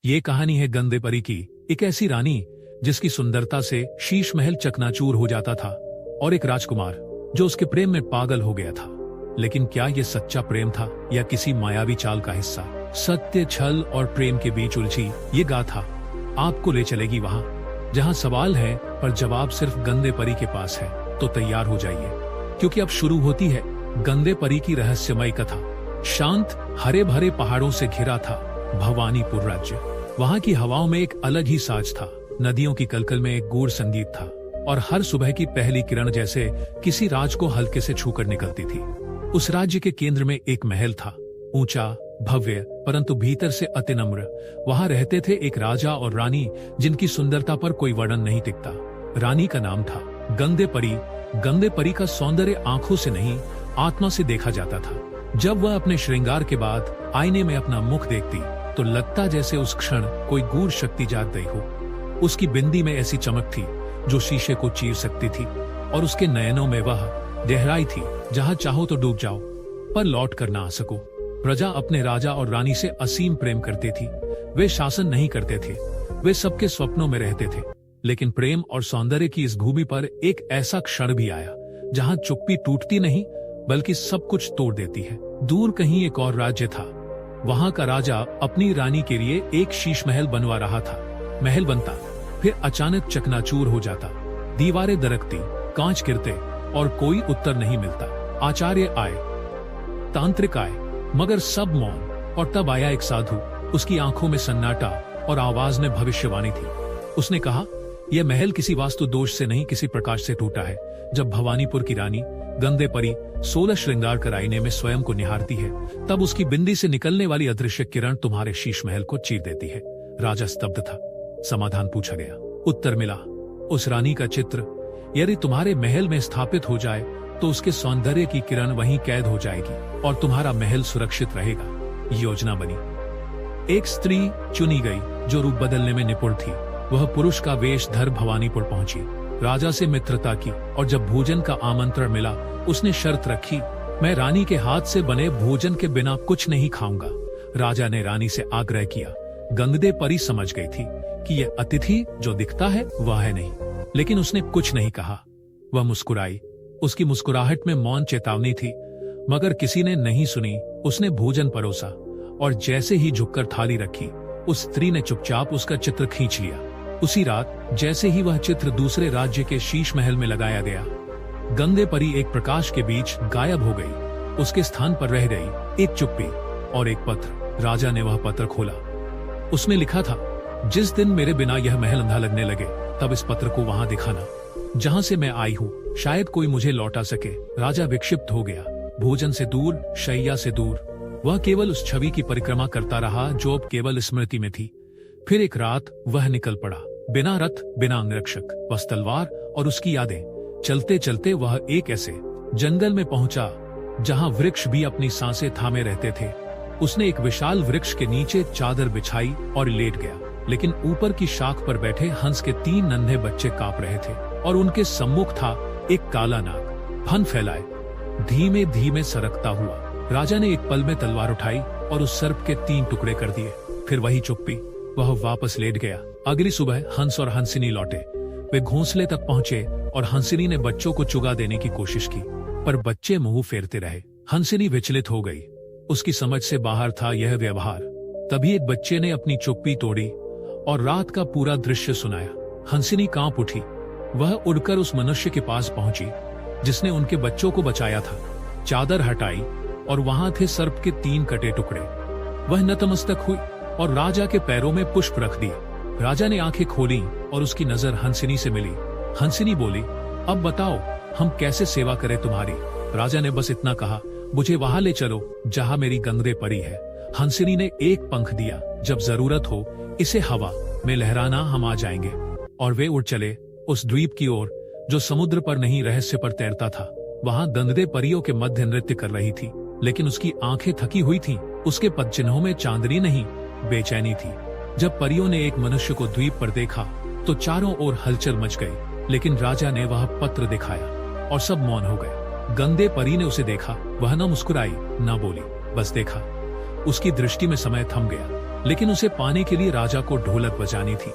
ये कहानी है गंदे परी की, एक ऐसी रानी जिसकी सुंदरता से शीश महल चकनाचूर हो जाता था, और एक राजकुमार जो उसके प्रेम में पागल हो गया था। लेकिन क्या यह सच्चा प्रेम था या किसी मायावी चाल का हिस्सा? सत्य, छल और प्रेम के बीच उलझी ये गाथा आपको ले चलेगी वहां जहां सवाल है पर जवाब सिर्फ गंदे परी के पास है। तो तैयार हो जाइए, क्योंकि अब शुरू होती है गंदे परी की रहस्यमय कथा। शांत हरे भरे पहाड़ों से घिरा था भवानीपुर राज्य। वहां की हवाओं में एक अलग ही साज था, नदियों की कलकल में एक गूढ़ संगीत था, और हर सुबह की पहली किरण जैसे किसी राज को हल्के से छूकर निकलती थी। उस राज्य के केंद्र में एक महल था, ऊंचा, भव्य, परंतु भीतर से अति नम्र। वहां रहते थे एक राजा और रानी जिनकी सुंदरता पर कोई वर्णन नहीं टिकता। रानी का नाम था गंदे परी। गंदे परी का सौंदर्य आंखों से नहीं, आत्मा से देखा जाता था। जब वह अपने श्रृंगार के बाद आईने में अपना मुख देखती तो लगता जैसे उस क्षण कोई गूढ़ शक्ति जाग गई हो। उसकी बिंदी में ऐसी चमक थी जो शीशे को चीर सकती थी, और उसके नयनों में वह गहराई थी जहां चाहो तो डूब जाओ पर लौट कर ना आ सको। प्रजा अपने राजा और रानी से असीम प्रेम करती थी। वे शासन नहीं करते थे, वे सबके स्वप्नों में रहते थे। लेकिन प्रेम और सौंदर्य की इस भूमि पर एक ऐसा क्षण भी आया जहां चुप्पी टूटती नहीं बल्कि सब कुछ तोड़ देती है। दूर कहीं एक और राज्य था। वहां का राजा अपनी रानी के लिए एक शीश महल बनवा रहा था। महल बनता, फिर अचानक चकनाचूर हो जाता। दीवारें दरकती, कांच गिरते, और कोई उत्तर नहीं मिलता। आचार्य आए, तांत्रिक आए, मगर सब मौन। और तब आया एक साधु। उसकी आंखों में सन्नाटा और आवाज में भविष्यवाणी थी। उसने कहा, यह महल किसी वास्तु दोष से नहीं, किसी प्रकाश से टूटा है। जब भवानीपुर की रानी गंदे परी 16 श्रृंगार कर आईने में स्वयं को निहारती है, तब उसकी बिंदी से निकलने वाली अदृश्य किरण तुम्हारे शीश महल को चीर देती है। राजा स्तब्ध था। समाधान पूछा गया, उत्तर मिला, उस रानी का चित्र यदि तुम्हारे महल में स्थापित हो जाए तो उसके सौंदर्य की किरण वहीं कैद हो जाएगी और तुम्हारा महल सुरक्षित रहेगा। योजना बनी। एक स्त्री चुनी गई जो रूप बदलने में निपुण थी। वह पुरुष का वेश धर भवानीपुर पहुंची, राजा से मित्रता की, और जब भोजन का आमंत्रण मिला उसने शर्त रखी, मैं रानी के हाथ से बने भोजन के बिना कुछ नहीं खाऊंगा। राजा ने रानी से आग्रह किया। गंदे परी समझ गई थी कि यह अतिथि जो दिखता है वह है नहीं, लेकिन उसने कुछ नहीं कहा। वह मुस्कुराई। उसकी मुस्कुराहट में मौन चेतावनी थी, मगर किसी ने नहीं सुनी। उसने भोजन परोसा, और जैसे ही झुककर थाली रखी, उस स्त्री ने चुपचाप उसका चित्र खींच लिया। उसी रात जैसे ही वह चित्र दूसरे राज्य के शीश महल में लगाया गया, गंदे परी एक प्रकाश के बीच गायब हो गई। उसके स्थान पर रह गई एक चुप्पी और एक पत्र। राजा ने वह पत्र खोला। उसमें लिखा था, जिस दिन मेरे बिना यह महल अंधा लगने लगे तब इस पत्र को वहां दिखाना जहां से मैं आई हूँ, शायद कोई मुझे लौटा सके। राजा विक्षिप्त हो गया। भोजन से दूर, शैया से दूर, वह केवल उस छवि की परिक्रमा करता रहा जो अब केवल स्मृति में थी। फिर एक रात वह निकल पड़ा, बिना रथ, बिना अंगरक्षक, बस तलवार और उसकी यादें। चलते चलते वह एक ऐसे जंगल में पहुंचा जहां वृक्ष भी अपनी सांसें थामे रहते थे। उसने एक विशाल वृक्ष के नीचे चादर बिछाई और लेट गया, लेकिन ऊपर की शाख पर बैठे हंस के 3 नन्हे बच्चे कांप रहे थे, और उनके सम्मुख था एक काला नाग, फन फैलाए, धीमे धीमे सरकता हुआ। राजा ने एक पल में तलवार उठाई और उस सर्प के 3 टुकड़े कर दिए। फिर वही चुप्पी। वह वापस लेट गया। अगली सुबह हंस और हंसिनी लौटे। वे घोंसले तक पहुंचे और हंसिनी ने बच्चों को चुगा देने की कोशिश की, पर बच्चे मुंह फेरते रहे। हंसिनी विचलित हो गई। उसकी समझ से बाहर था यह व्यवहार। तभी एक बच्चे ने अपनी चुप्पी तोड़ी और रात का पूरा दृश्य सुनाया। हंसिनी कांप उठी। वह उड़कर उस मनुष्य के पास पहुंची जिसने उनके बच्चों को बचाया था। चादर हटाई और वहां थे सर्प के 3 कटे टुकड़े। वह नतमस्तक हुई और राजा के पैरों में पुष्प रख दिए। राजा ने आंखें खोली और उसकी नजर हंसिनी से मिली। हंसिनी बोली, अब बताओ हम कैसे सेवा करें तुम्हारी। राजा ने बस इतना कहा, मुझे वहां ले चलो जहां मेरी गंदे परी है। हंसिनी ने एक पंख दिया, जब जरूरत हो इसे हवा में लहराना, हम आ जाएंगे। और वे उड़ चले उस द्वीप की ओर जो समुद्र पर नहीं रहस्य पर तैरता था। वहां गंदे परियों के मध्य नृत्य कर रही थी, लेकिन उसकी आंखें थकी हुई थीं। उसके पदचिन्हों में चांदनी नहीं, बेचैनी थी। जब परियों ने एक मनुष्य को द्वीप पर देखा तो चारों ओर हलचल मच गई, लेकिन राजा ने वह पत्र दिखाया और सब मौन हो गए। गंदे परी ने उसे देखा। वह न मुस्कुराई न बोली, बस देखा। उसकी दृष्टि में समय थम गया। लेकिन उसे पाने के लिए राजा को ढोलक बजानी थी।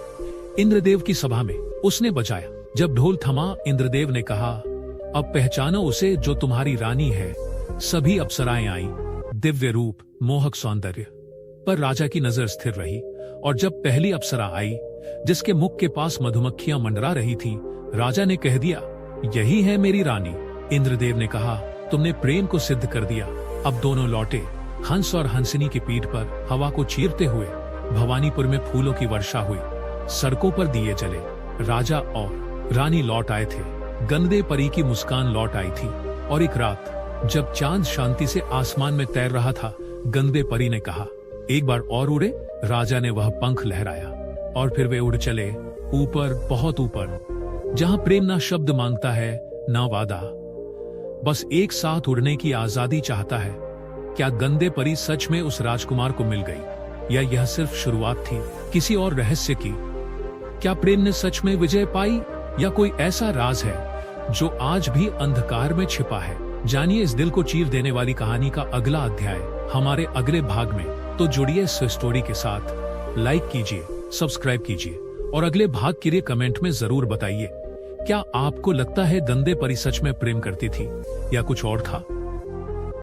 इंद्रदेव की सभा में उसने बजाया। जब ढोल थमा, इंद्रदेव ने कहा, अब पहचानो उसे जो तुम्हारी रानी है। सभी अप्सराएं आई, दिव्य रूप, मोहक सौंदर्य। पर राजा की नजर स्थिर रही, और जब पहली अप्सरा आई, जिसके मुख के पास मधुमक्खियां मंडरा रही थी, राजा ने कह दिया, यही है मेरी रानी। इंद्रदेव ने कहा, तुमने प्रेम को सिद्ध कर दिया। अब दोनों लौटे, हंस और हंसिनी की पीठ पर हवा को चीरते हुए। भवानीपुर में फूलों की वर्षा हुई, सड़कों पर दिए जले। राजा और रानी लौट आए थे, गंदे परी की मुस्कान लौट आई थी। और एक रात जब चांद शांति से आसमान में तैर रहा था, गंदे परी ने कहा, एक बार और उड़े। राजा ने वह पंख लहराया और फिर वे उड़ चले, ऊपर, बहुत ऊपर, जहां प्रेम ना शब्द मांगता है, ना वादा, बस एक साथ उड़ने की आजादी चाहता है। क्या गंदे परी सच में उस राजकुमार को मिल गई, या यह सिर्फ शुरुआत थी किसी और रहस्य की? क्या प्रेम ने सच में विजय पाई, या कोई ऐसा राज है जो आज भी अंधकार में छिपा है? जानिए इस दिल को चीर देने वाली कहानी का अगला अध्याय हमारे अगले भाग में। तो जुड़िए इस स्टोरी के साथ, लाइक कीजिए, सब्सक्राइब कीजिए और अगले भाग के लिए कमेंट में जरूर बताइए, क्या आपको लगता है गंदे परी सच में प्रेम करती थी या कुछ और था?